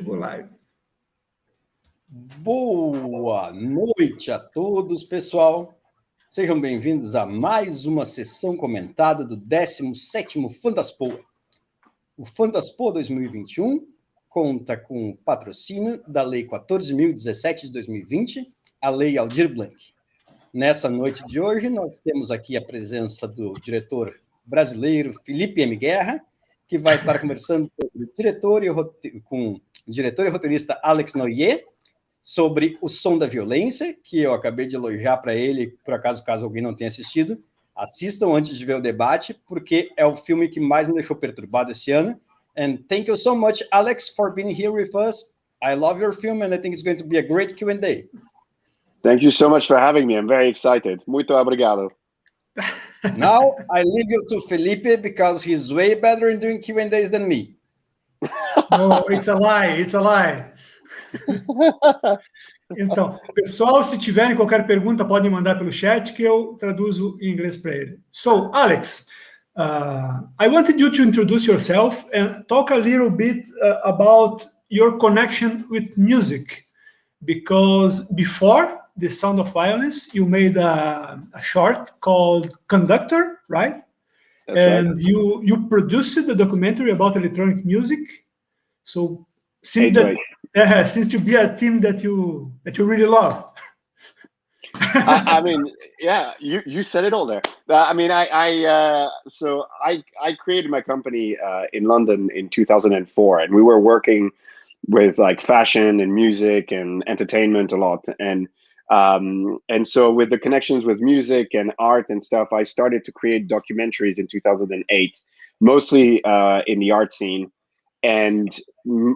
go live. Boa noite a todos, pessoal. Sejam bem-vindos a mais uma sessão comentada do 17º Fantaspoa. O Fantaspoa 2021 conta com o patrocínio da Lei 14.017 de 2020, a Lei Aldir Blanc. Nessa noite de hoje, nós temos aqui a presença do diretor brasileiro Felipe M. Guerra, que vai estar conversando com o diretor e roteirista Alex Noyer, sobre o Som da Violência, que eu acabei de elogiar para ele, por acaso, caso alguém não tenha assistido, assistam antes de ver o debate, porque é o filme que mais me deixou perturbado esse ano. And thank you so much, Alex, for being here with us. I love your film, and I think it's going to be a great Q&A. Thank you so much for having me. I'm very excited. Muito obrigado. Now, I leave you to Felipe, because he's way better in doing Q&As than me. No, it's a lie, it's a lie. Então, pessoal, se tiverem qualquer pergunta, podem mandar pelo chat que eu traduzo em inglês para ele. So, Alex, I wanted you to introduce yourself and talk a little bit about your connection with music, because before The Sound of Violence, you made a short called Conductor, right? That's and right. you produced the documentary about electronic music. So, seems to be a theme that you really love. I mean, yeah, you said it all there. So I created my company in London in 2004, and we were working with like fashion and music and entertainment a lot, and so with the connections with music and art and stuff, I started to create documentaries in 2008, mostly in the art scene. And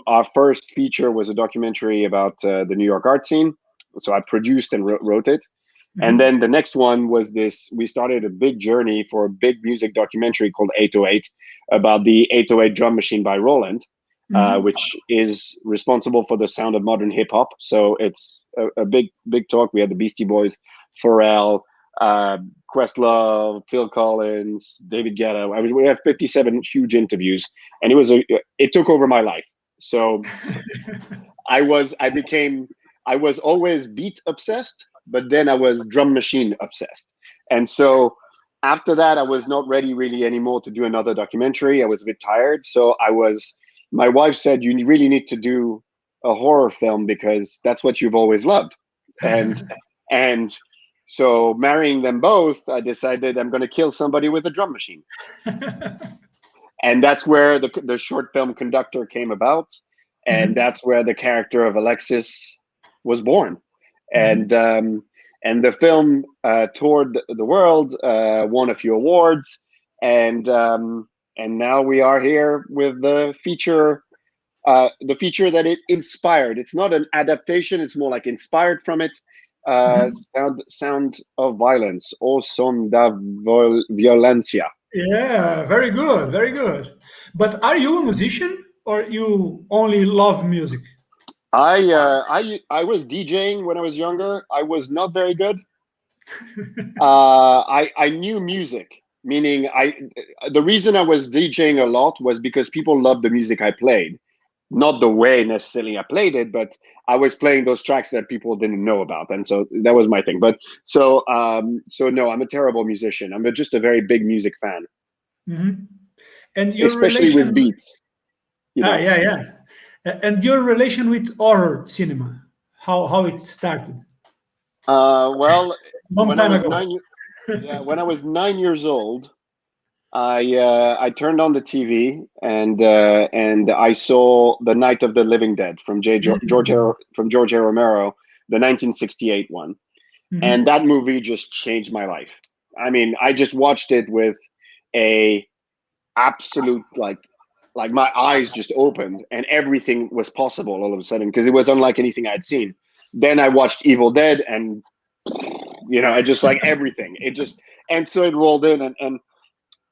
our first feature was a documentary about the New York art scene. So I produced and wrote it. Mm-hmm. And then the next one was we started a big journey for a big music documentary called 808 about the 808 drum machine by Roland, mm-hmm. Which is responsible for the sound of modern hip hop. So it's a big talk. We had the Beastie Boys, Pharrell, Questlove, Phil Collins, David Guetta. We had 57 huge interviews, and it took over my life. So I was always beat obsessed, but then I was drum machine obsessed. And so after that, I was not ready really anymore to do another documentary. I was a bit tired. So my wife said, you really need to do a horror film because that's what you've always loved. And so marrying them both, I decided I'm going to kill somebody with a drum machine. And that's where the short film Conductor came about. And mm-hmm. that's where the character of Alexis was born. Mm-hmm. And the film toured the world, won a few awards. And now we are here with the feature that it inspired. It's not an adaptation. It's more like inspired from it. Sound of Violence, or Som da Violência. Yeah, very good, very good. But are you a musician, or you only love music? I was DJing when I was younger. I was not very good. I knew music, meaning the reason I was DJing a lot was because people loved the music I played. Not the way necessarily I played it, but I was playing those tracks that people didn't know about, and so that was my thing. But so no, I'm a terrible musician. I'm just a very big music fan, mm-hmm. And especially with beats. Yeah. And your relation with horror cinema, how it started? Well, long time ago. When I was 9 years old, I turned on the TV and I saw The Night of the Living Dead from George A. Romero, the 1968 one, mm-hmm. and that movie just changed my life. I mean, I just watched it with a absolute like my eyes just opened and everything was possible all of a sudden because it was unlike anything I'd seen. Then I watched Evil Dead and I just like everything. And so it rolled in and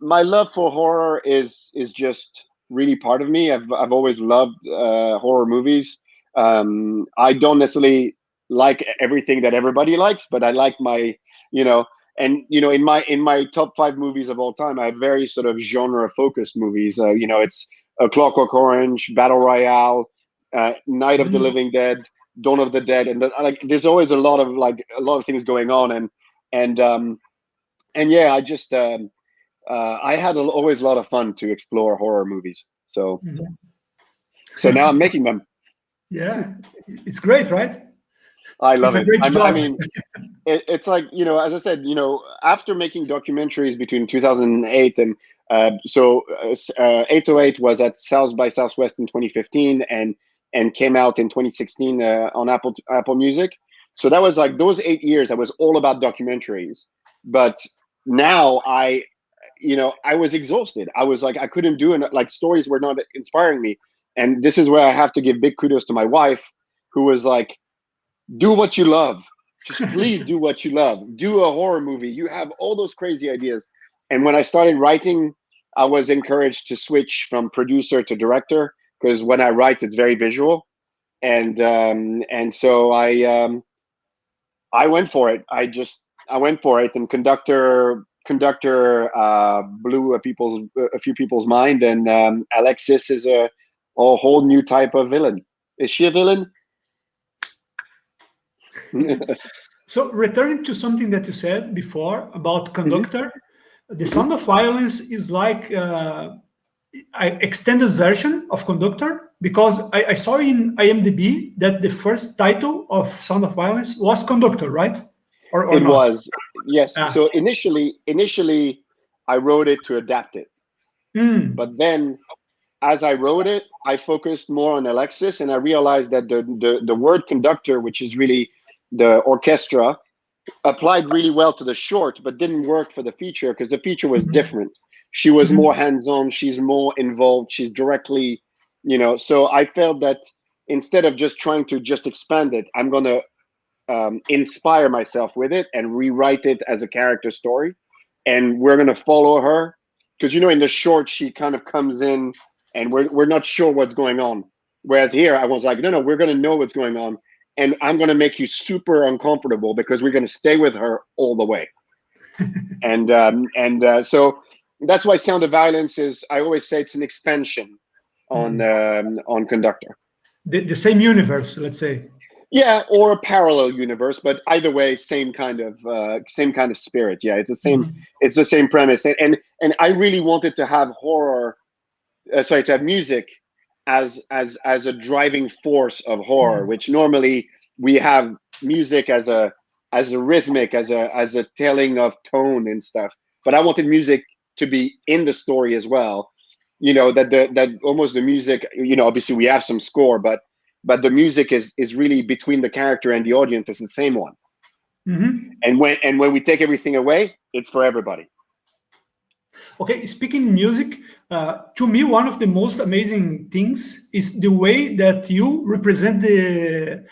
my love for horror is just really part of me. I've always loved horror movies. I don't necessarily like everything that everybody likes, but I like my, in my top 5 movies of all time, I have very sort of genre focused movies. It's A Clockwork Orange, Battle Royale, Night of the Living Dead, Dawn of the Dead, and like there's always a lot of things going on, and yeah, I just I had always a lot of fun to explore horror movies. So so now I'm making them. Yeah, it's great, right? I love it's a great job. I mean, it's like, you know, as I said, you know, after making documentaries between 2008 and 808 was at South by Southwest in 2015 and came out in 2016 on Apple Music. So that was like those 8 years. I was all about documentaries. But now I was exhausted. I was like, I couldn't do it. Like stories were not inspiring me. And this is where I have to give big kudos to my wife, who was like, do what you love. Just please do what you love. Do a horror movie. You have all those crazy ideas. And when I started writing, I was encouraged to switch from producer to director, because when I write, it's very visual. And so I went for it. I went for it, and conductor blew a few people's mind. And Alexis is a whole new type of villain. Is she a villain? So returning to something that you said before about conductor, the Sound of Violence is like an extended version of conductor, because I saw in IMDb that the first title of Sound of Violence was conductor, right? Or it not? Was, yes. So initially I wrote it to adapt it. But then as I wrote it, I focused more on Alexis, and I realized that the word conductor, which is really the orchestra, applied really well to the short, but didn't work for the feature, because the feature was different. She was more hands-on. She's more involved. She's directly, you know. So I felt that instead of just trying to just expand it, I'm going to inspire myself with it and rewrite it as a character story. And we're going to follow her, because, you know, in the short, she kind of comes in and we're not sure what's going on. Whereas here, I was like, no, we're going to know what's going on. And I'm going to make you super uncomfortable, because we're going to stay with her all the way. So that's why Sound of Violence is, I always say, it's an expansion on conductor. The same universe, let's say. Yeah, or a parallel universe, but either way, same kind of spirit. Yeah, it's the same. It's the same premise. And I really wanted to have to have music as a driving force of horror, which normally we have music as a rhythmic, as a telling of tone and stuff. But I wanted music to be in the story as well. You know, that almost the music, you know, obviously we have some score, but the music is really between the character and the audience. It's the same one. And when we take everything away, it's for everybody. Okay, speaking music, to me, one of the most amazing things is the way that you represent the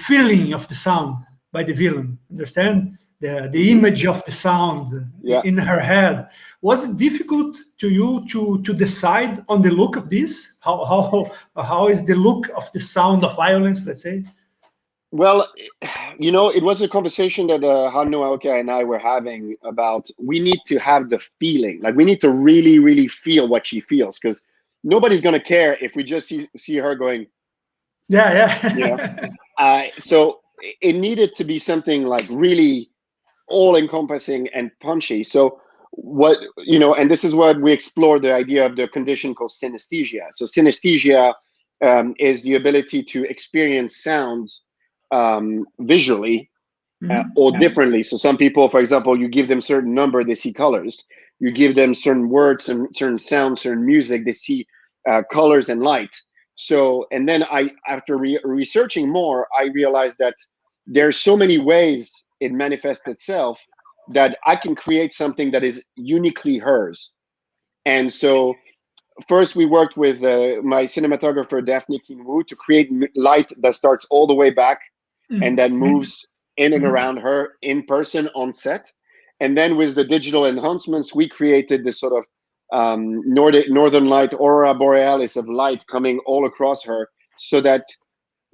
feeling of the sound by the villain. Understand? The image of the sound in her head. Was it difficult to you to decide on the look of this? How is the look of the Sound of Violence, let's say? Well, you know, it was a conversation that Hanno Aoki and I were having about, we need to have the feeling. Like, we need to really, really feel what she feels, because nobody's going to care if we just see her going, yeah. You know? So it needed to be something like really all-encompassing and punchy. So what, you know, and this is what we explored, the idea of the condition called synesthesia. So synesthesia is the ability to experience sounds visually or differently. So some people, for example, you give them certain number, they see colors. You give them certain words and certain sounds, certain music, they see colors and light. So, and then after researching more, I realized that there's so many ways it manifests itself that I can create something that is uniquely hers. And so first we worked with my cinematographer, Daphne Kinwu, to create light that starts all the way back and then moves in and around her in person on set. And then with the digital enhancements, we created this sort of northern light, aurora borealis of light coming all across her, so that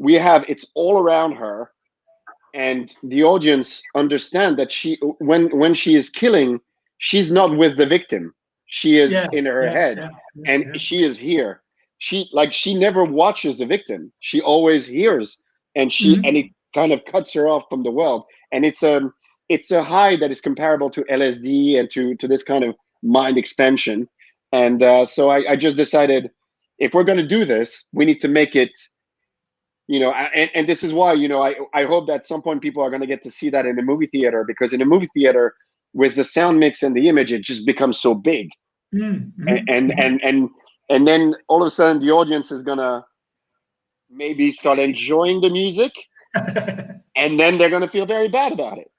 it's all around her. And the audience understand that when she is killing, she's not with the victim. She is in her head, and she is here. she never watches the victim. She always hears, and and it kind of cuts her off from the world. And it's a high that is comparable to LSD and to this kind of mind expansion. And so I just decided, if we're going to do this, we need to make it, and this is why, I hope that at some point people are going to get to see that in the movie theater, because in a movie theater with the sound mix and the image, it just becomes so big. And then all of a sudden the audience is going to maybe start enjoying the music and then they're going to feel very bad about it.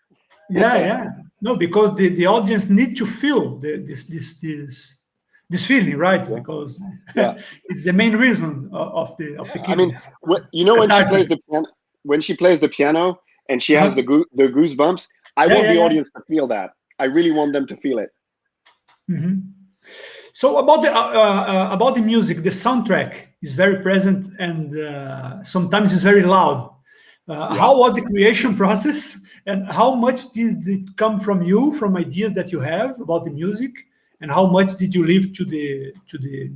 Yeah. No, because the audience need to feel this feeling, right? Yeah. Because it's the main reason of the game. I mean, when she plays the piano and she has the goosebumps, I want the audience to feel that. I really want them to feel it. So about the music, the soundtrack is very present, and sometimes it's very loud. How was the creation process, and how much did it come from you, from ideas that you have about the music, and how much did you leave to the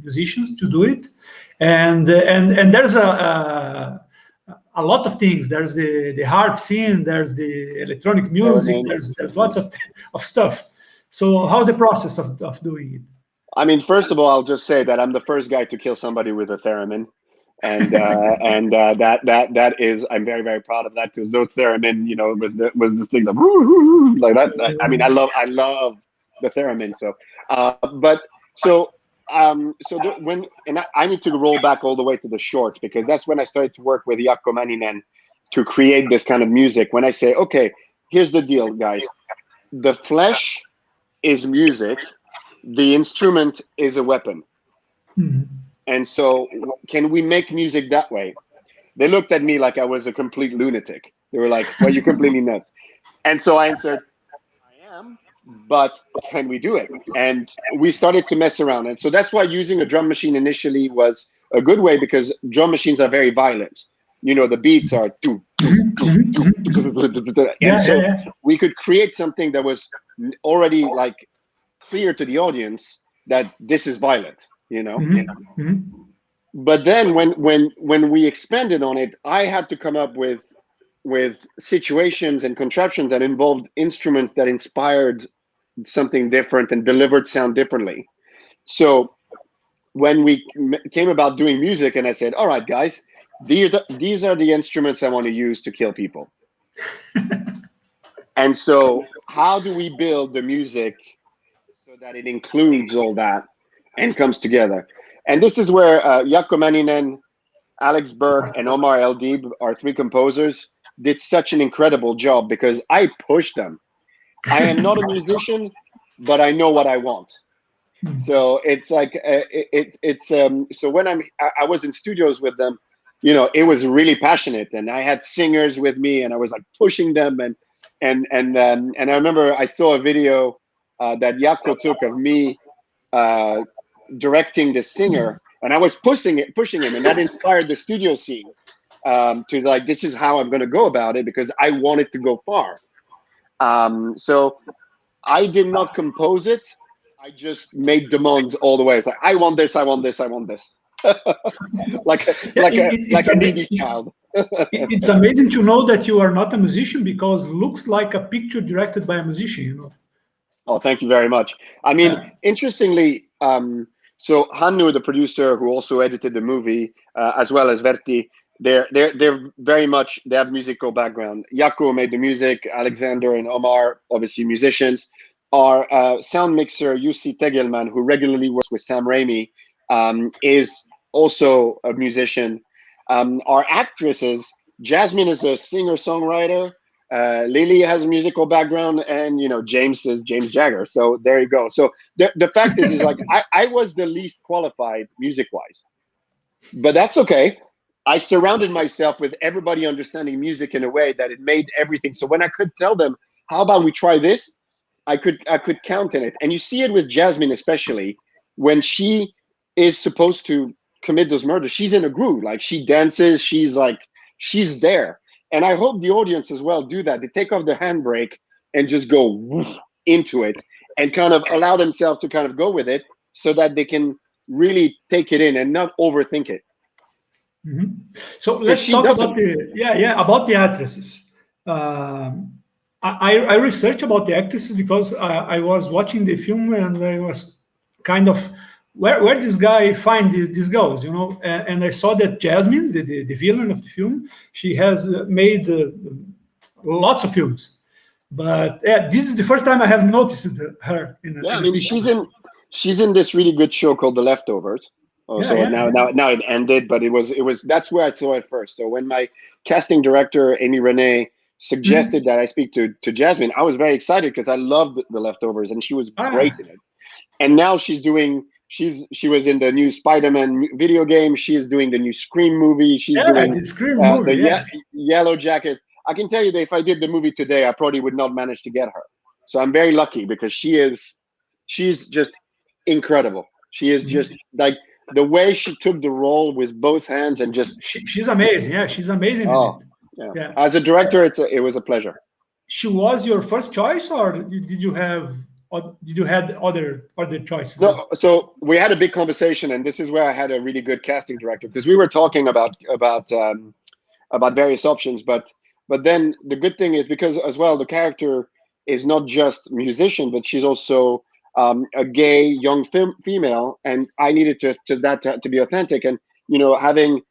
musicians to do it? And there's a lot of things. There's the harp scene, there's the electronic music, there's lots of stuff. So how's the process of doing it? I mean, first of all, I'll just say that I'm the first guy to kill somebody with a theremin, and that is, I'm very, very proud of that, because those theremin, was this thing like that. I mean, I love the theremin. So, I need to roll back all the way to the short, because that's when I started to work with Jaakko Männinen to create this kind of music. When I say, okay, here's the deal, guys, the flesh is music. The instrument is a weapon. And so can we make music that way? They looked at me like I was a complete lunatic. They were like, well, you're completely nuts. And so I answered, I am, but can we do it? And we started to mess around. And so that's why using a drum machine initially was a good way, because drum machines are very violent. The beats are we could create something that was already like clear to the audience that this is violent, But then when we expanded on it, I had to come up with situations and contraptions that involved instruments that inspired something different and delivered sound differently. So when we came about doing music, and I said, all right, guys, these are the instruments I want to use to kill people. And so how do we build the music so that it includes all that and comes together? And this is where Jaakko Männinen, Alex Burke, and Omar Eldib, our three composers, did such an incredible job, because I pushed them. I am not a musician, but I know what I want. So it's like so when I was in studios with them, it was really passionate, and I had singers with me, and I was like pushing them, and I remember I saw a video that Jaakko took of me directing the singer, and I was pushing him, and that inspired the studio scene to like, this is how I'm going to go about it, because I want it to go far. So I did not compose it. I just made demands all the way. It's like, I want this, I want this, I want this. like a needy child. It's amazing to know that you are not a musician, because it looks like a picture directed by a musician, Oh, thank you very much. I mean, interestingly, so Hannu, the producer who also edited the movie, as well as Vertti, they're very much, they have musical background. Jaakko made the music. Alexander and Omar, obviously musicians. Our sound mixer, Jussi Tegelman, who regularly works with Sam Raimi, is also a musician. Our actresses, Jasmine is a singer-songwriter. Lily has a musical background, and James is James Jagger. So there you go. So the fact is like I was the least qualified music-wise, but that's okay. I surrounded myself with everybody understanding music in a way that it made everything. So when I could tell them, how about we try this, I could count in it. And you see it with Jasmine, especially when she is supposed to commit those murders. She's in a groove, like she dances. She's there. And I hope the audience as well do that. They take off the handbrake and just go into it and kind of allow themselves to kind of go with it, so that they can really take it in and not overthink it. So let's talk about about the actresses. I researched about the actresses because I was watching the film and I was kind of where this guy find these girls, you know, and I saw that Jasmine, the villain of the film, she has made lots of films, but this is the first time I have noticed her. I mean, she's in this really good show called The Leftovers. Now it ended, but it was that's where I saw it first. So when my casting director Amy Renee suggested that I speak to Jasmine, I was very excited because I loved The Leftovers and she was great in it. And now she was in the new Spider-Man video game. She is doing the new Scream movie. She's doing the Scream movie, Yellow Jackets. I can tell you that if I did the movie today, I probably would not manage to get her. So I'm very lucky because she's just incredible. She is just like the way she took the role with both hands and just she's amazing. Yeah, she's amazing. Yeah. As a director, it was a pleasure. She was your first choice, or did you have other choices? No, so we had a big conversation, and this is where I had a really good casting director because we were talking about various options. But then the good thing is because as well the character is not just musician, but she's also a gay young female, and I needed to be authentic. And having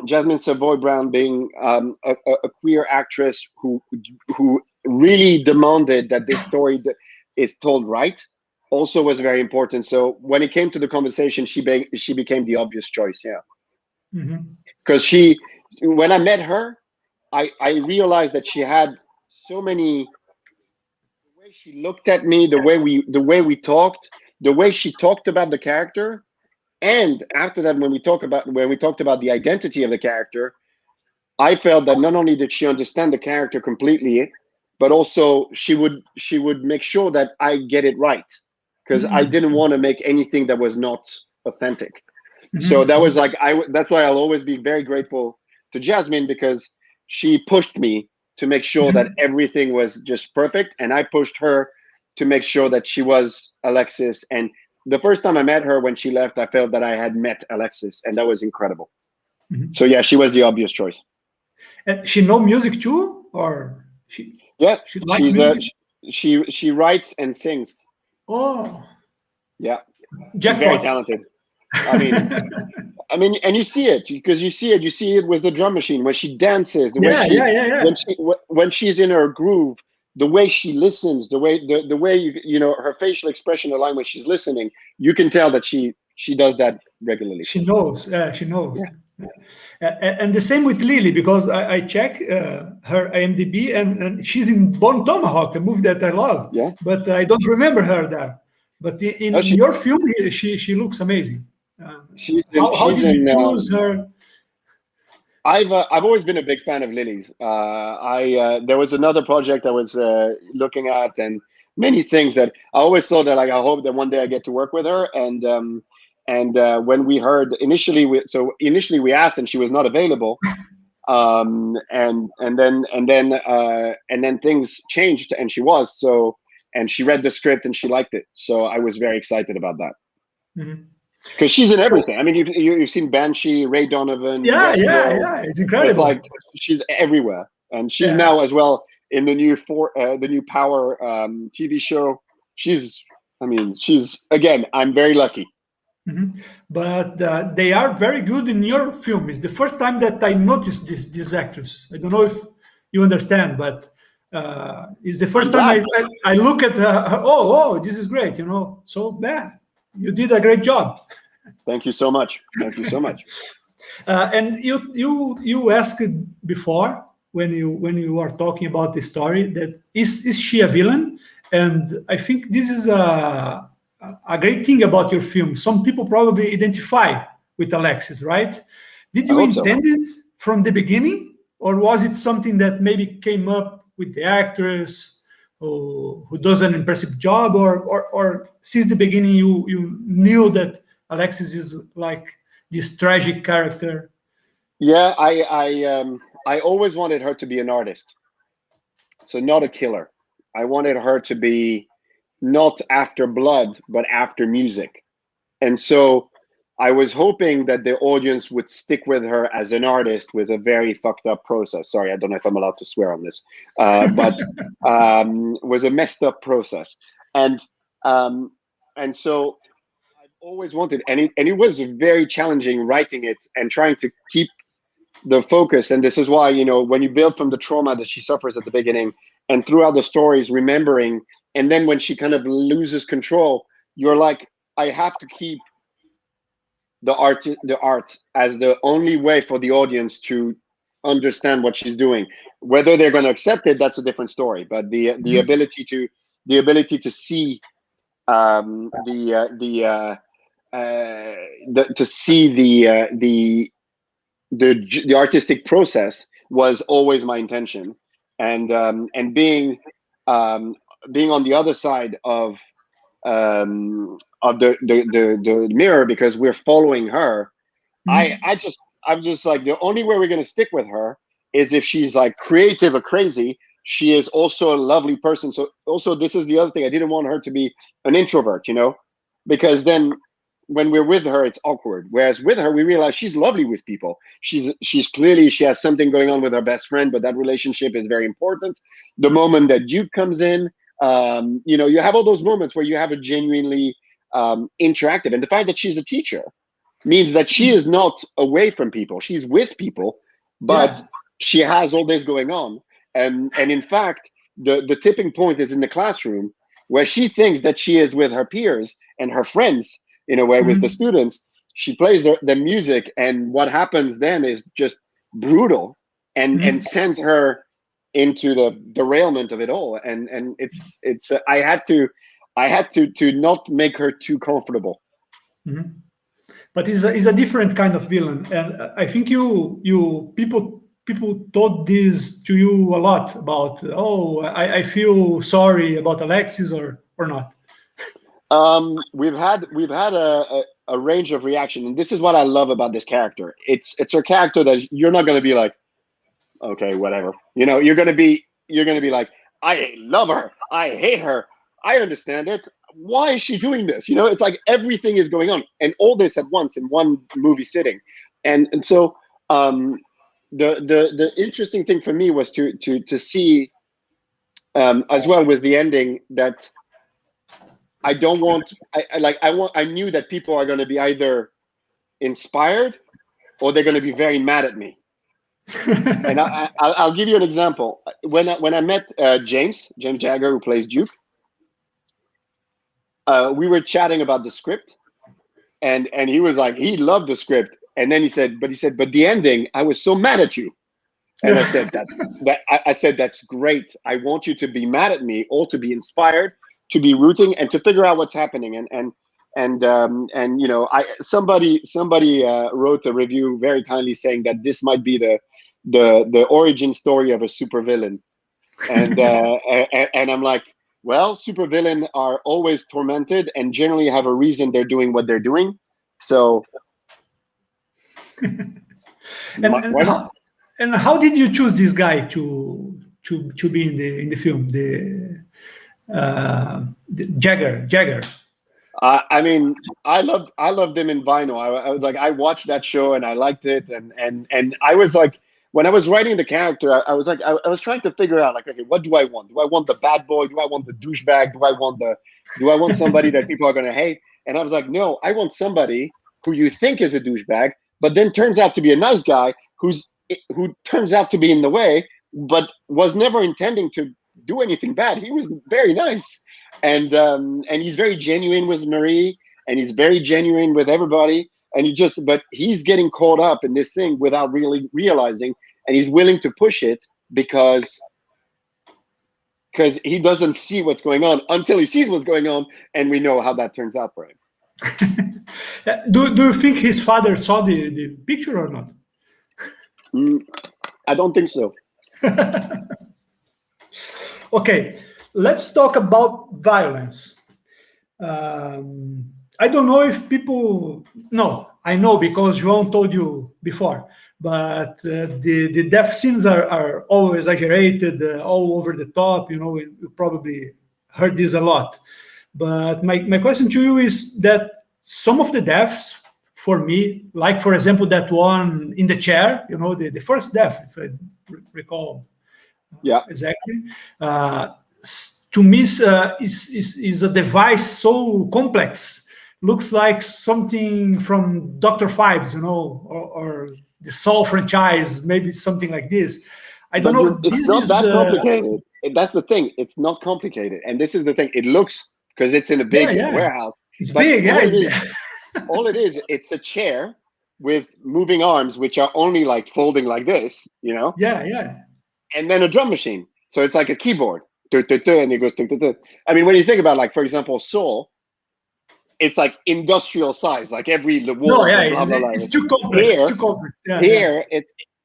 Jasmine Savoy Brown being a queer actress who really demanded that this story is told right also was very important. So when it came to the conversation, she became the obvious choice. Because when I met her, I realized that she had so many. The way she looked at me, the way we talked, the way she talked about the character, and after that, when we talked about the identity of the character, I felt that not only did she understand the character completely, but also she would make sure that I get it right, because I didn't want to make anything that was not authentic. So that was like that's why I'll always be very grateful to Jasmine, because she pushed me to make sure that everything was just perfect, and I pushed her to make sure that she was Alexis. And the first time I met her when she left, I felt that I had met Alexis, and that was incredible. So yeah, she was the obvious choice. And she know music too, or she? Yeah, she likes music? She writes and sings. Oh, yeah, Jackpot. She's very talented. I mean, and you see it because you see it with the drum machine when she dances. When she's in her groove, the way she listens, the way her facial expression align when she's listening, you can tell that she does that regularly. She knows. She knows. Yeah. And the same with Lily, because I check her IMDb and she's in Bone Tomahawk, a movie that I love. Yeah. But I don't remember her there. But in your film, she looks amazing. How did you choose her? I've always been a big fan of Lily's. There was another project I was looking at, and many things that I always thought that I hope that one day I get to work with her. And when we heard initially we asked and she was not available, and then things changed and she was and she read the script and she liked it. So I was very excited about that. Because she's in everything. I mean, you've seen Banshee, Ray Donovan. Yeah, it's incredible. It's like she's everywhere, and she's now as well in the new Power TV show. She's again. I'm very lucky. But they are very good in your film. It's the first time that I noticed this actress. I don't know if you understand, but it's the first time I look at her. Oh, this is great. So yeah. You did a great job. Thank you so much. And you asked before when you are talking about the story that is she a villain? And I think this is a great thing about your film. Some people probably identify with Alexis, right? Did you intend it from the beginning, or was it something that maybe came up with the actress? Who does an impressive job, or since the beginning you knew that Alexis is like this tragic character? Yeah, I always wanted her to be an artist, so not a killer. I wanted her to be not after blood, but after music. And so I was hoping that the audience would stick with her as an artist with a very fucked up process. Sorry, I don't know if I'm allowed to swear on this, but was a messed up process. And so I've always wanted, and it was very challenging writing it and trying to keep the focus. And this is why, you know, when you build from the trauma that she suffers at the beginning and throughout the stories, remembering, and then when she kind of loses control, you're like, I have to keep the art as the only way for the audience to understand what she's doing. Whether they're going to accept it, that's a different story. But the ability to see the artistic process was always my intention, and being on the other side of the mirror, because we're following her. I'm just like, the only way we're going to stick with her is if she's like creative or crazy. She is also a lovely person. So also, this is the other thing. I didn't want her to be an introvert, you know, because then when we're with her, it's awkward. Whereas with her, we realize she's lovely with people. She's clearly, she has something going on with her best friend, but that relationship is very important. The moment that Duke comes in, you know, you have all those moments where you have a genuinely interactive. And the fact that she's a teacher means that she is not away from people. She's with people, but she has all this going on. And in fact, the tipping point is in the classroom, where she thinks that she is with her peers and her friends, in a way, with the students. She plays the music, and what happens then is just brutal, and sends her into the derailment of it all. And it's I had to not make her too comfortable. But it's a different kind of villain, and I think people told this to you a lot about, oh, I feel sorry about Alexis, or not. We've had a range of reaction, and this is what I love about this character. It's a character that you're not going to be like, okay, whatever. You know, you're going to be like, I love her, I hate her, I understand it. Why is she doing this? You know, it's like everything is going on, and all this at once in one movie sitting. And so the interesting thing for me was to see as well with the ending, that I knew that people are going to be either inspired or they're going to be very mad at me. And I'll give you an example. When I met James Jagger, who plays Duke, we were chatting about the script, and he was like, he loved the script, and then he said, but the ending, I was so mad at you. And I said that's great. I want you to be mad at me, or to be inspired, to be rooting, and to figure out what's happening. And you know, somebody wrote a review very kindly saying that this might be the origin story of a supervillain. And and I'm like, well, supervillain are always tormented and generally have a reason they're doing what they're doing. So why not? And how did you choose this guy to be in the film? The Jagger. I mean, I loved him in Vinyl. I was like, I watched that show and I liked it, and I was like, when I was writing the character, I was like, I was trying to figure out, like, okay, what do I want? Do I want the bad boy? Do I want the douchebag? Do I want somebody that people are going to hate? And I was like, no, I want somebody who you think is a douchebag, but then turns out to be a nice guy who turns out to be in the way, but was never intending to do anything bad. He was very nice, and he's very genuine with Marie, and he's very genuine with everybody. And but he's getting caught up in this thing without really realizing, and he's willing to push it because he doesn't see what's going on until he sees what's going on, and we know how that turns out for him. Do you think his father saw the picture or not? I don't think so. Okay, let's talk about violence. I don't know if people know. I know because João told you before, but the death scenes are all exaggerated, all over the top. You know, you probably heard this a lot. But my question to you is that some of the deaths for me, like for example that one in the chair, you know, the first death, if I recall, Yeah, exactly. To me, is a device so complex. Looks like something from Dr. Phibes, you know, or the Saw franchise, maybe something like this. I don't know. It's This not is that complicated. That's the thing. It's not complicated, and this is the thing. It looks, because it's in a big warehouse. It's but big. all Yeah, it is, all it is, it's a chair with moving arms, which are only like folding like this, you know. yeah. And then a drum machine. So it's like a keyboard, and it goes. I mean, when you think about, like, for example, Saw, it's like industrial size, like every the wall. No, yeah, blah, blah, blah. it's too complex. Here, too complex. Yeah,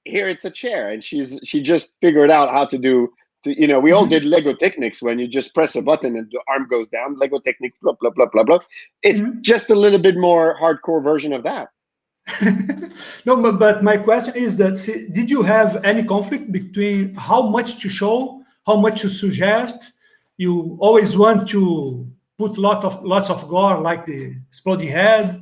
here it's a chair, and she just figured out how to do. You know, we all did Lego Technics when you just press a button and the arm goes down. Lego Technics, blah blah blah blah blah. It's just a little bit more hardcore version of that. No, but my question is that, did you have any conflict between how much to show, how much to suggest? You always want to put lots of gore, like the exploding head.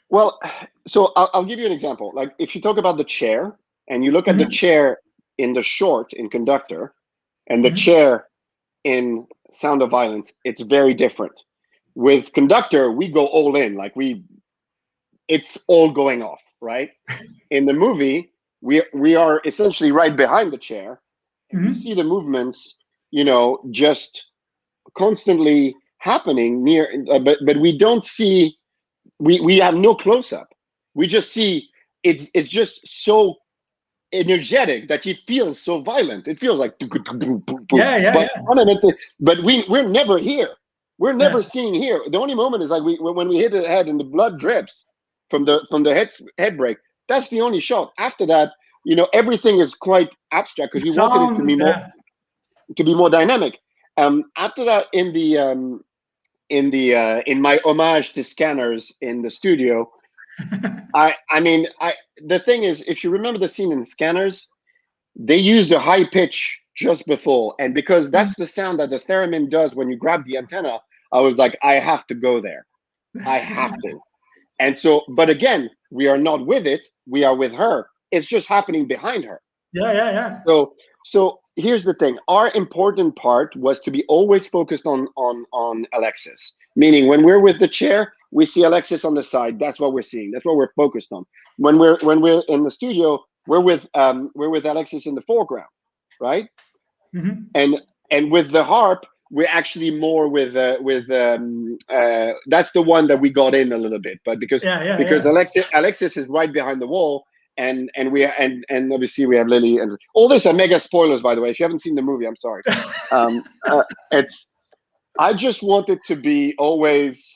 Well, so I'll give you an example. Like, if you talk about the chair, and you look at the chair in the short in Conductor, and the chair in Sound of Violence, it's very different. With Conductor, we go all in, like it's all going off, right? In the movie, we are essentially right behind the chair, and you see the movements, you know, just constantly happening near, but we don't see, we have no close-up. We just see it's just so energetic that it feels so violent. It feels like fundamentally, but we're never here. We're never seeing here. The only moment is like when we hit the head and the blood drips from the head break. That's the only shot. After that, you know, everything is quite abstract because we wanted it to be more to be more dynamic. After that, in my homage to Scanners in the studio, the thing is, if you remember the scene in Scanners, they used a high pitch just before, and because that's the sound that the theremin does when you grab the antenna, I was like, I have to go there. I have to. And so, but again, we are not with it. We are with her. It's just happening behind her. Yeah. So here's the thing. Our important part was to be always focused on Alexis. Meaning, when we're with the chair, we see Alexis on the side. That's what we're seeing. That's what we're focused on. When we're in the studio, we're with Alexis in the foreground, right? And with the harp, we're actually more with that's the one that we got in a little bit, but because Alexis is right behind the wall, and obviously we have Lily, and all this are mega spoilers, by the way. If you haven't seen the movie, I'm sorry. I just wanted to be always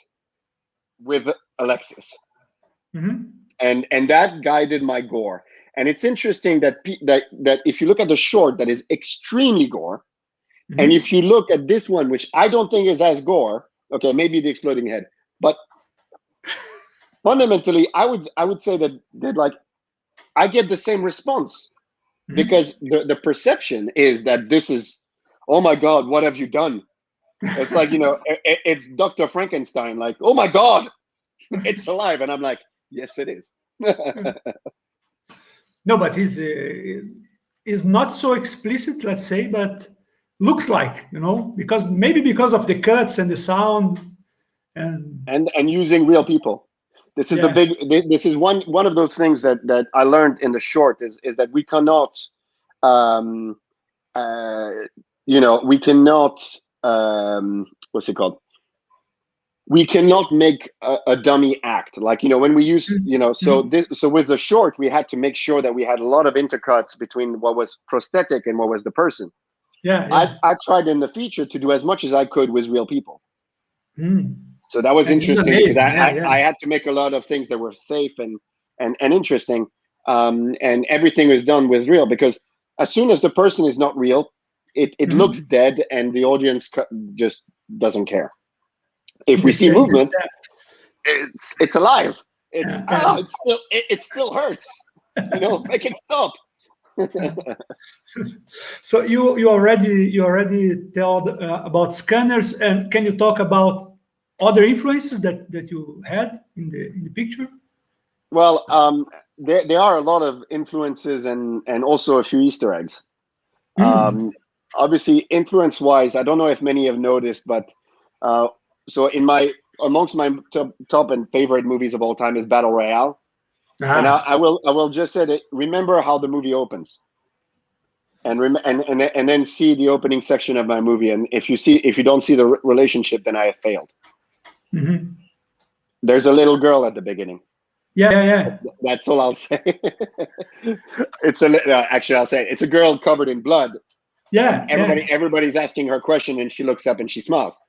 with Alexis, and that guided my gore. And it's interesting that if you look at the short, that is extremely gore. And if you look at this one, which I don't think is as gore, okay, maybe the exploding head, but fundamentally, I would say that like I get the same response because the perception is that this is, oh my God, what have you done? It's like, you know, it's Dr. Frankenstein, like, oh my God, it's alive, and I'm like, yes, it is. No, but it's not so explicit, let's say, but looks like, you know, because of the cuts and the sound and using real people. This is this is one of those things that I learned in the short is that we cannot we cannot what's it called, we cannot make a dummy act, like, you know, when we use, you know, so with the short, we had to make sure that we had a lot of intercuts between what was prosthetic and what was the person. I tried in the feature to do as much as I could with real people. So that was interesting because I had to make a lot of things that were safe and interesting, and everything was done with real, because as soon as the person is not real, it looks dead, and the audience just doesn't care. If we see movement, it's alive. It still hurts. You know, make it stop. So you already told about Scanners, and can you talk about other influences that you had in the picture? Well, there are a lot of influences and also a few Easter eggs. Obviously, influence-wise, I don't know if many have noticed, but so amongst my top and favorite movies of all time is Battle Royale. And I will just say that remember how the movie opens, and then see the opening section of my movie. And if you don't see the relationship, then I have failed. There's a little girl at the beginning. Yeah. That's all I'll say. Actually, I'll say it's a girl covered in blood. Yeah. Everybody's asking her question, and she looks up and she smiles.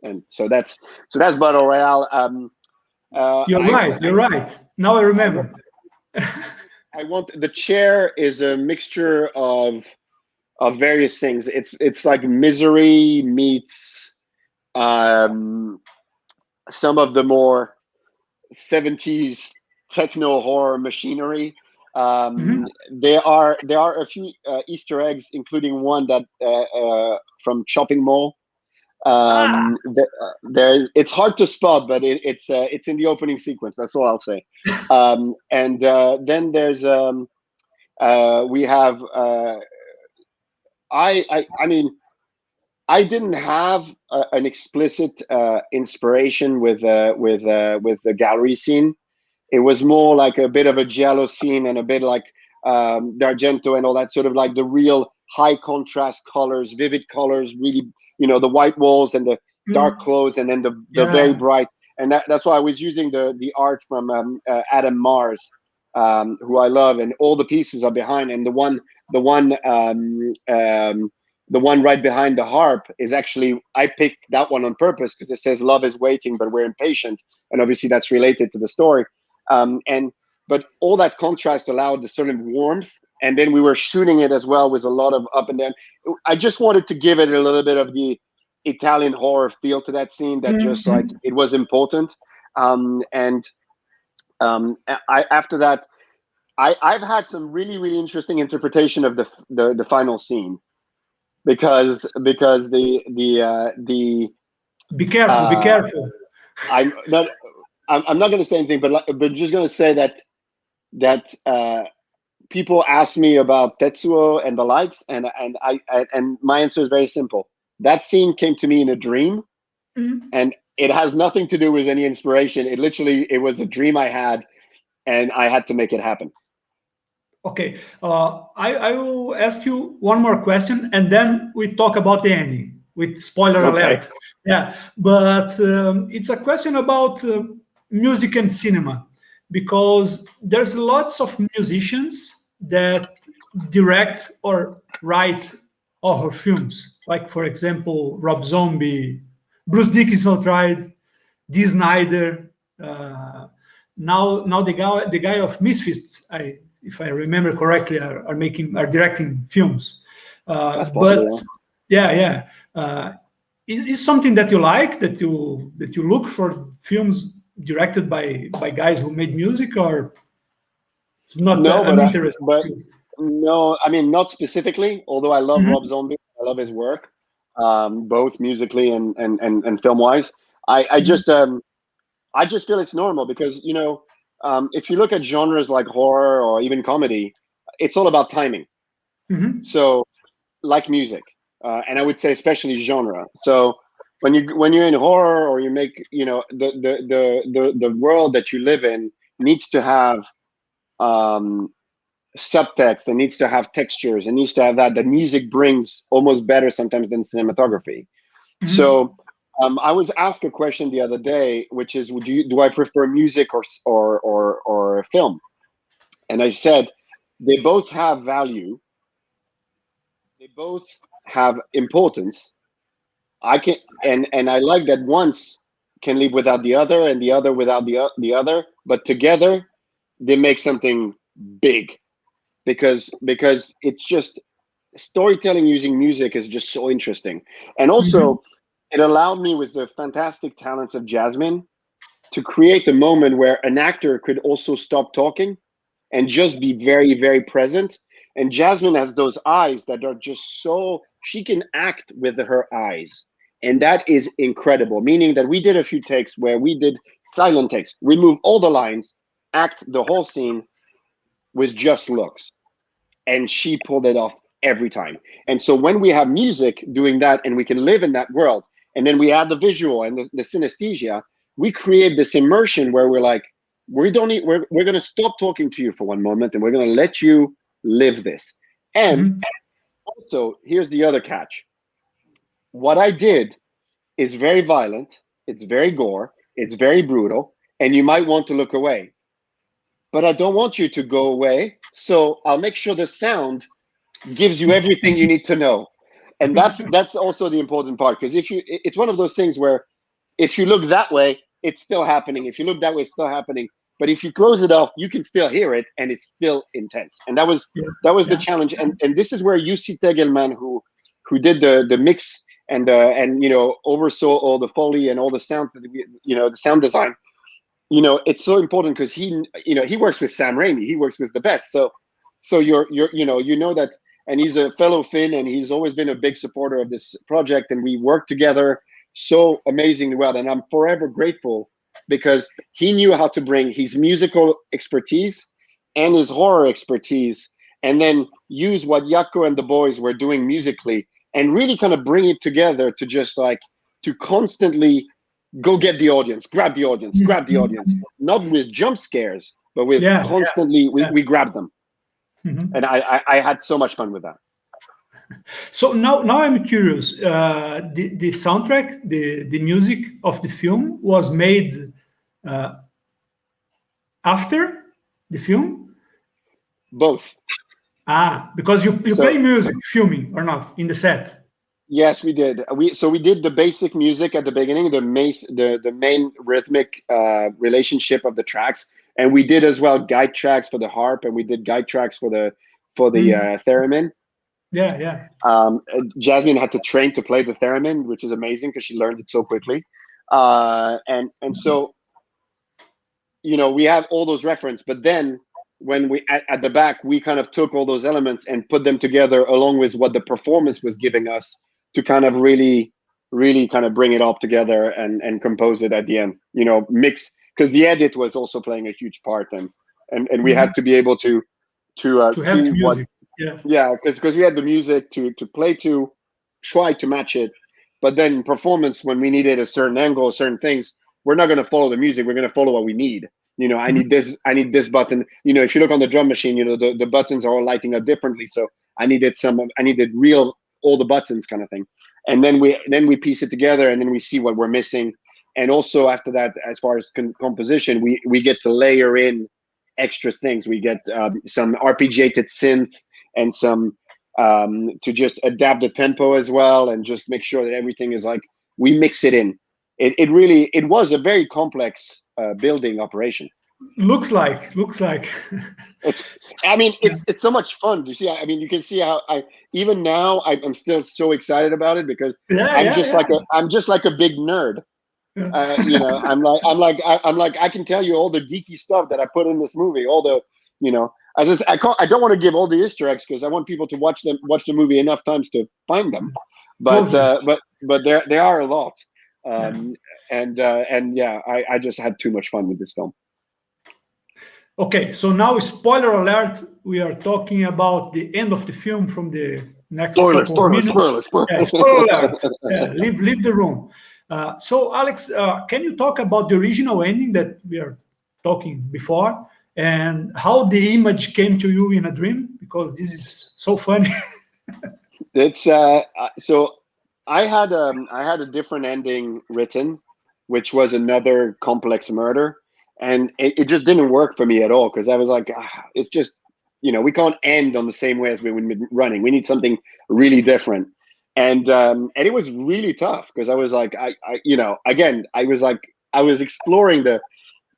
And so that's Battle Royale. You're right. Now I remember. The chair is a mixture of various things. It's like Misery meets some of the more 70s techno horror machinery. There are a few Easter eggs, including one that from Chopping Mall. It's hard to spot, but it's in the opening sequence. That's all I'll say. And then there's we have I mean, I didn't have an explicit inspiration with the gallery scene. It was more like a bit of a giallo scene and a bit like D'Argento and all that, sort of like the real high contrast colors, vivid colors, really, the white walls and the dark clothes, and then the very bright. And that's why I was using the art from Adam Mars, who I love, and all the pieces are behind. And the one right behind the harp is actually, I picked that one on purpose because it says "Love is waiting, but we're impatient," and obviously that's related to the story. But all that contrast allowed the certain warmth, and then we were shooting it as well with a lot of up and down. I just wanted to give it a little bit of the Italian horror feel to that scene, that just like it was important. After that, I've had some really, really interesting interpretation of the final scene, because the be careful. I'm not going to say anything, but just going to say that people ask me about Tetsuo and the likes, and my answer is very simple. That scene came to me in a dream, and it has nothing to do with any inspiration. It was a dream I had, and I had to make it happen. Okay, I will ask you one more question, and then we talk about the ending with spoiler alert. Yeah, but it's a question about music and cinema, because there's lots of musicians that direct or write horror films. Like, for example, Rob Zombie, Bruce Dickinson tried, Dee Snider. Now the guy of Misfits, if I remember correctly, are directing films. But yeah. Is something that you like, that you look for films directed by guys who made music, or it's not an interest? No, I mean, not specifically, although I love Rob Zombie. I love his work, both musically and film wise. I just feel it's normal, because if you look at genres like horror or even comedy, it's all about timing. So, like music, and I would say especially genre. So when you're in horror, or you make the world that you live in needs to have subtext, and needs to have textures, and needs to have that music brings almost better sometimes than cinematography. So I was asked a question the other day, which is, do I prefer music or film? And I said, they both have value. They both have importance. And I like that once can live without the other, and the other without the other, but together they make something big, because it's just storytelling using music is just so interesting. And also it allowed me, with the fantastic talents of Jasmine, to create a moment where an actor could also stop talking and just be very, very present. And Jasmine has those eyes that are just so, she can act with her eyes. And that is incredible, meaning that we did a few takes where we did silent takes, remove all the lines, act the whole scene with just looks. And she pulled it off every time. And so when we have music doing that and we can live in that world, and then we add the visual and the synesthesia, we create this immersion where we're like, we're going to stop talking to you for one moment and we're going to let you live this. And also, here's the other catch. What I did is very violent, it's very gore, it's very brutal, and you might want to look away. But I don't want you to go away, so I'll make sure the sound gives you everything you need to know. And that's also the important part, because it's one of those things where if you look that way, it's still happening. If you look that way, it's still happening. But if you close it off, you can still hear it, and it's still intense. And that was the challenge. And this is where UC Tegelman, who did the mix and oversaw all the Foley and all the sounds that the sound design. It's so important because he works with Sam Raimi. He works with the best. So you're that, and he's a fellow Finn, and he's always been a big supporter of this project, and we work together so amazingly well. And I'm forever grateful because he knew how to bring his musical expertise and his horror expertise, and then use what Jaakko and the boys were doing musically, and really kind of bring it together to just to constantly go get the audience, grab the audience, not with jump scares, but with constantly, we grab them. And I had so much fun with that. So now I'm curious. The soundtrack, the music of the film was made after the film? Both. Because you play music, filming or not, in the set? Yes, we did. We did the basic music at the beginning, the main rhythmic relationship of the tracks, and we did as well guide tracks for the harp, and we did guide tracks for the theremin. Yeah. Jasmine had to train to play the theremin, which is amazing because she learned it so quickly. And so, we have all those references, but then when we at the back, we kind of took all those elements and put them together along with what the performance was giving us to kind of really, really kind of bring it all together and compose it at the end, mix, because the edit was also playing a huge part, and we had to be able to see what, because we had the music to play to, try to match it, but then performance, when we needed a certain angle, certain things, we're not going to follow the music, we're going to follow what we need. I need this button. If you look on the drum machine, the buttons are all lighting up differently. So I needed all the buttons kind of thing. And then we piece it together, and then we see what we're missing. And also after that, as far as composition, we get to layer in extra things. We get some arpeggiated synth and some to just adapt the tempo as well, and just make sure that everything is we mix it in. It was a very complex building operation. Looks like. It's so much fun. You see, you can see how even now I'm still so excited about it, because I'm just like a big nerd. I'm like I can tell you all the geeky stuff that I put in this movie. All the I don't want to give all the Easter eggs because I want people to watch the movie enough times to find them. But there are a lot. I just had too much fun with this film. Okay, so now, spoiler alert, we are talking about the end of the film from the next couple of minutes. Spoiler alert. Leave the room. So Alex, can you talk about the original ending that we are talking before, and how the image came to you in a dream? Because this is so funny. It's so I had a different ending written, which was another complex murder, and it just didn't work for me at all, because I was like, it's just, we can't end on the same way as we've been running. We need something really different, and it was really tough, because I was like, I was exploring the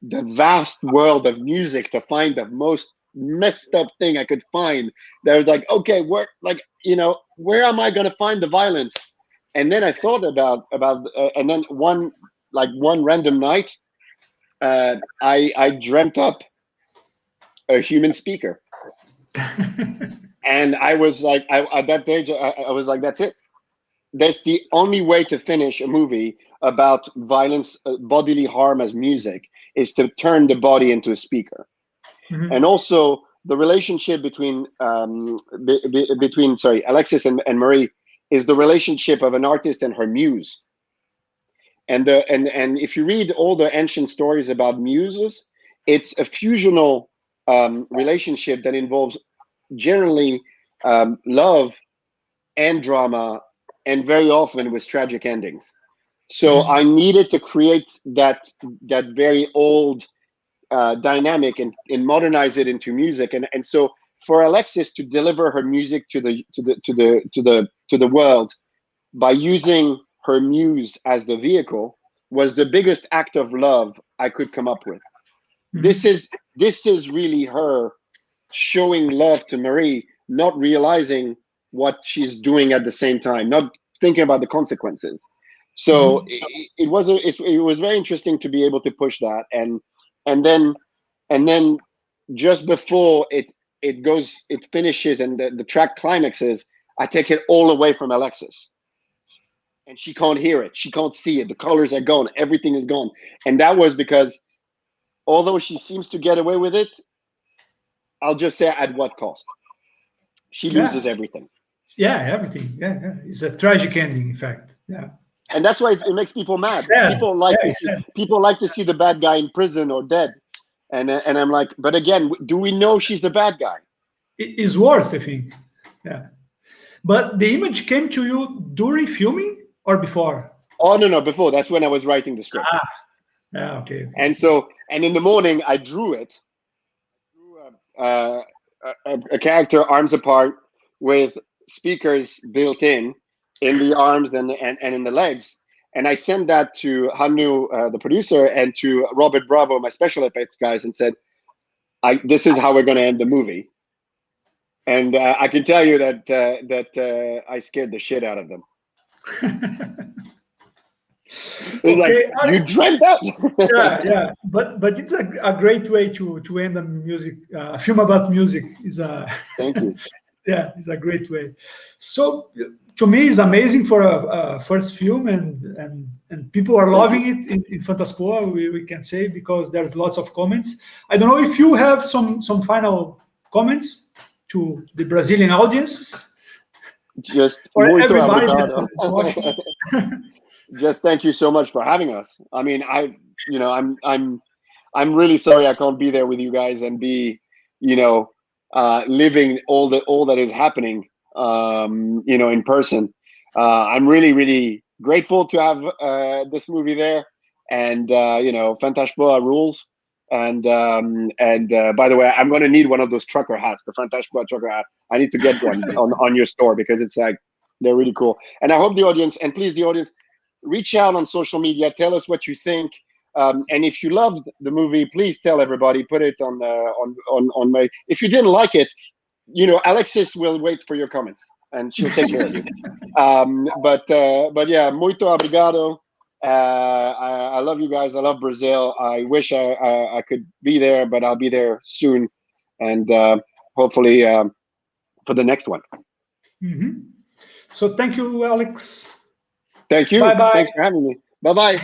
vast world of music to find the most messed up thing I could find. That was like, okay, where am I going to find the violence? And then I thought about and then one random night, I dreamt up a human speaker, and I was like, at that age, I was like, that's it. that's the only way to finish a movie about violence, bodily harm as music, is to turn the body into a speaker. Mm-hmm. And also the relationship between Alexis and Marie is the relationship of an artist and her muse. And if you read all the ancient stories about muses, it's a fusional relationship that involves generally love and drama, and very often with tragic endings. So I needed to create that very old dynamic and modernize it into music. And so for Alexis to deliver her music to the world by using her muse as the vehicle was the biggest act of love I could come up with. Mm-hmm. This is really her showing love to Marie, not realizing what she's doing at the same time, not thinking about the consequences. So mm-hmm. it was very interesting to be able to push that, and then just before it finishes and the track climaxes, I take it all away from Alexis, and she can't hear it, she can't see it, the colors are gone, everything is gone. And that was because although she seems to get away with it, I'll just say at what cost? She loses everything. Yeah, everything. Yeah. It's a tragic ending, in fact. Yeah. And that's why it makes people mad. Sad. People like to see the bad guy in prison or dead. And I'm like, but again, do we know she's a bad guy? It is worse, I think. Yeah. But the image came to you during filming or before? Oh, no, before. That's when I was writing the script. Yeah, okay. And so, and in the morning, I drew it. I drew a character arms apart with speakers built in the arms and in the legs. And I sent that to Hanu, the producer, and to Robert Bravo, my special effects guys, and said, this is how we're going to end the movie. And I can tell you that I scared the shit out of them. Okay, like, Alex, you dreamt that? yeah. But it's a great way to end a music film about music. Thank you. Yeah, it's a great way. So to me, it's amazing for a first film, and people are loving it in Fantaspoa, we can say, because there's lots of comments. I don't know if you have some final comments to the Brazilian audiences. Just for everybody that's watching. Just thank you so much for having us. I mean, I'm really sorry I can't be there with you guys and be, living all that is happening, in person. I'm really, really grateful to have this movie there, and Fantaspoa rules. And by the way, I'm going to need one of those trucker hats, the Fantaspoa trucker hat. I need to get one on your store, because it's like, they're really cool. And I hope the audience, and please, the audience, reach out on social media, tell us what you think. And if you loved the movie, please tell everybody, put it on my, if you didn't like it, Alexis will wait for your comments and she'll take care of you. But yeah, muito obrigado. I love you guys. I love Brazil. I wish I could be there, but I'll be there soon. And hopefully for the next one. Mm-hmm. So thank you, Alex. Thank you. Bye-bye. Thanks for having me. Bye-bye.